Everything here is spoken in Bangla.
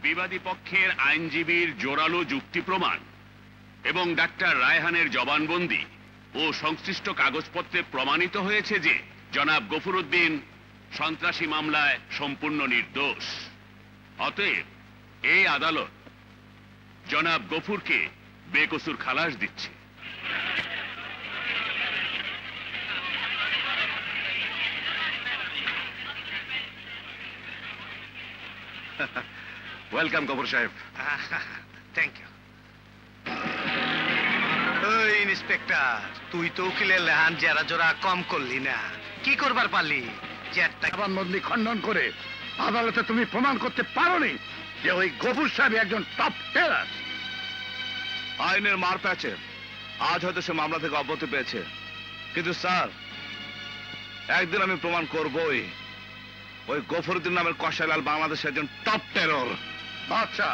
বিবাদী পক্ষের আইনজীবীর জোরালো যুক্তি প্রমাণ এবং ডাক্তার রায়হানের জবানবন্দি ও সংশ্লিষ্ট কাগজপত্রে প্রমাণিত হয়েছে যে জনাব গফুরউদ্দিন সন্ত্রাসী মামলায় সম্পূর্ণ নির্দোষ। অতএব এই আদালত জনাব গফুরকে বেকসুর খালাস দিচ্ছে। ওয়েলকাম গফুর সাহেব। Thank you. ওই ইন্সপেক্টর, তুই তো উকিলের লেহান জেরা জোরা কম করলি না, কি করবার পারলি? জবানবন্দি খণ্ডন করে আদালতে তুমি প্রমাণ করতে পারোনি যে ওই গফুর সাহেব একজন টপ টেরার। আইনের মার প্যাচে আজ হয়তো সে মামলা থেকে অব্যাহতি পেয়েছে, কিন্তু স্যার একদিন আমি প্রমাণ করবই ওই গফুরউদ্দিন নামের কসাইলাল বাংলাদেশের একজন টপ টেরর। আচ্ছা,